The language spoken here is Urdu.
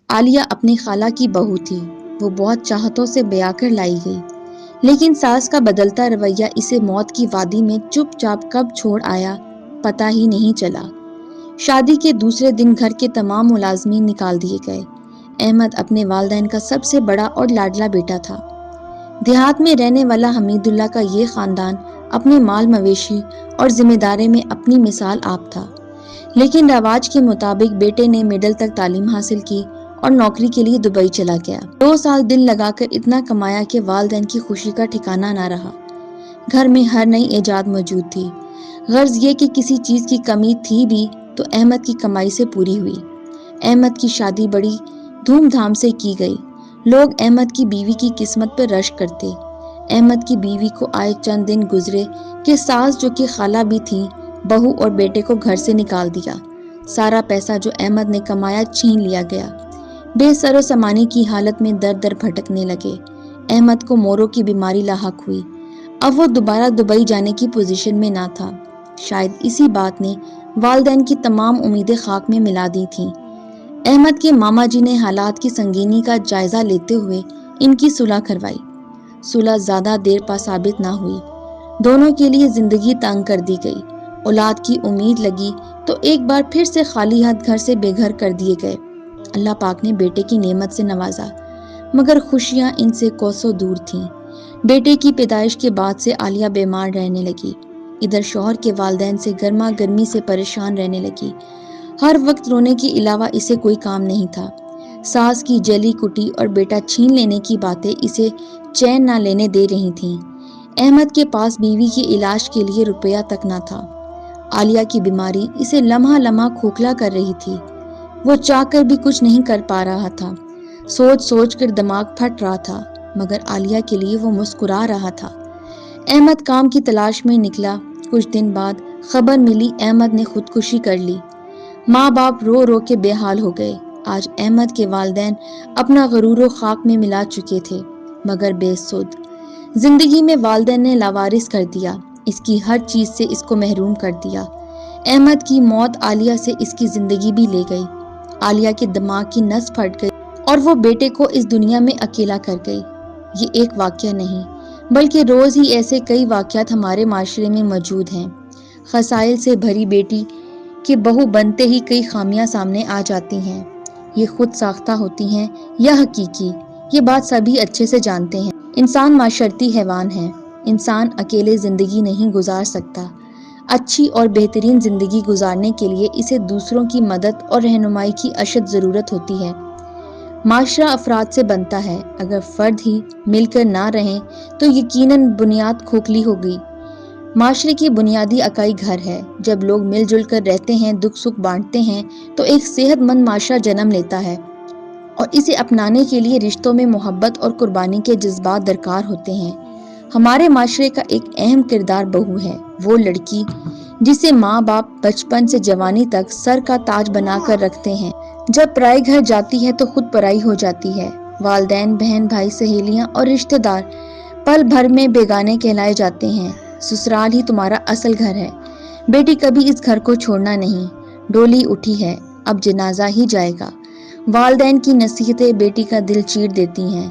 عالیہ اپنی خالہ کی بہو تھی، وہ بہت چاہتوں سے بیاہ کر لائی گئی، لیکن ساس کا بدلتا رویہ اسے موت کی وادی میں چپ چاپ کب چھوڑ آیا پتہ ہی نہیں چلا۔ شادی کے دوسرے دن گھر کے تمام ملازمین نکال دیے گئے۔ احمد اپنے والدین کا سب سے بڑا اور لاڈلا بیٹا تھا۔ دیہات میں رہنے والا حمید اللہ کا یہ خاندان اپنے مال مویشی اور ذمہ داری میں اپنی مثال آپ تھا، لیکن رواج کے مطابق بیٹے نے مڈل تک تعلیم حاصل کی اور نوکری کے لیے دبئی چلا گیا۔ 2 سال دل لگا کر اتنا کمایا کہ والدین کی خوشی کا ٹھکانہ نہ رہا۔ گھر میں ہر نئی ایجاد موجود تھی، غرض یہ کہ کسی چیز کی کمی تھی بھی تو احمد کی کمائی سے پوری ہوئی۔ احمد کی شادی بڑی دھوم دھام سے کی گئی۔ لوگ احمد کی بیوی کی قسمت پر رشک کرتے۔ احمد کی بیوی کو آئے چند دن گزرے کہ ساس جو کہ خالہ بھی تھی، بہو اور بیٹے کو گھر سے نکال دیا۔ سارا پیسہ جو احمد نے کمایا چھین لیا گیا۔ بے سر و سامانی کی حالت میں در در بھٹکنے لگے۔ احمد کو مورو کی بیماری لاحق ہوئی۔ اب وہ دوبارہ دبئی جانے کی پوزیشن میں نہ تھا۔ شاید اسی بات نے والدین کی تمام امیدیں خاک میں ملا دی تھیں۔ احمد کے ماما جی نے حالات کی سنگینی کا جائزہ لیتے ہوئے ان کی صلح کروائی۔ صلح زیادہ دیر پا ثابت نہ ہوئی۔ دونوں کے لیے زندگی تنگ کر دی گئی۔ اولاد کی امید لگی تو ایک بار پھر سے خالی ہاتھ گھر سے بے گھر کر دیے گئے۔ اللہ پاک نے بیٹے کی نعمت سے نوازا، مگر خوشیاں ان سے کوسوں دور تھیں۔ بیٹے کی پیدائش کے بعد سے عالیہ بیمار رہنے لگی۔ ادھر شوہر کے والدین سے گرما گرمی سے پریشان رہنے لگی۔ ہر وقت رونے کے علاوہ اسے کوئی کام نہیں تھا۔ ساس کی جلی کٹی اور بیٹا چھین لینے کی باتیں اسے چین نہ لینے دے رہی تھیں۔ احمد کے پاس بیوی کے علاج کے لیے روپیہ تک نہ تھا۔ عالیہ کی بیماری اسے لمحہ لمحہ کھوکھلا کر رہی تھی۔ وہ چاہ کر بھی کچھ نہیں کر پا رہا تھا۔ سوچ سوچ کر دماغ پھٹ رہا تھا، مگر عالیہ کے لیے وہ مسکرا رہا تھا۔ احمد کام کی تلاش میں نکلا۔ کچھ دن بعد خبر ملی احمد نے خودکشی کر لی۔ ماں باپ رو رو کے بے حال ہو گئے۔ آج احمد کے والدین اپنا غرور و خاک میں ملا چکے تھے، مگر بے سود۔ زندگی میں والدین نے لاوارث کر دیا، اس کی ہر چیز سے اس کو محروم کر دیا۔ احمد کی موت عالیہ سے اس کی زندگی بھی لے گئی۔ عالیہ کے دماغ کی نس پھٹ گئی اور وہ بیٹے کو اس دنیا میں اکیلا کر گئی۔ یہ ایک واقعہ نہیں، بلکہ روز ہی ایسے کئی واقعات ہمارے معاشرے میں موجود ہیں۔ خسائل سے بھری بیٹی کے بہو بنتے ہی کئی خامیاں سامنے آ جاتی ہیں۔ یہ خود ساختہ ہوتی ہیں یا حقیقی، یہ بات سبھی اچھے سے جانتے ہیں۔ انسان معاشرتی حیوان ہے۔ انسان اکیلے زندگی نہیں گزار سکتا۔ اچھی اور بہترین زندگی گزارنے کے لیے اسے دوسروں کی مدد اور رہنمائی کی اشد ضرورت ہوتی ہے۔ معاشرہ افراد سے بنتا ہے، اگر فرد ہی مل کر نہ رہیں تو یقیناً بنیاد کھوکھلی ہوگی۔ معاشرے کی بنیادی اکائی گھر ہے۔ جب لوگ مل جل کر رہتے ہیں، دکھ سکھ بانٹتے ہیں، تو ایک صحت مند معاشرہ جنم لیتا ہے، اور اسے اپنانے کے لیے رشتوں میں محبت اور قربانی کے جذبات درکار ہوتے ہیں۔ ہمارے معاشرے کا ایک اہم کردار بہو ہے، وہ لڑکی جسے ماں باپ بچپن سے جوانی تک سر کا تاج بنا کر رکھتے ہیں۔ جب پرائے گھر جاتی ہے تو خود پرائی ہو جاتی ہے۔ والدین، بہن بھائی، سہیلیاں اور رشتہ دار پل بھر میں بیگانے کہلائے جاتے ہیں۔ سسرال ہی تمہارا اصل گھر ہے۔ بیٹی کبھی اس گھر کو چھوڑنا نہیں۔ ڈولی اٹھی ہے، اب جنازہ ہی جائے گا۔ والدین کی نصیحتیں بیٹی کا دل چیر دیتی ہیں۔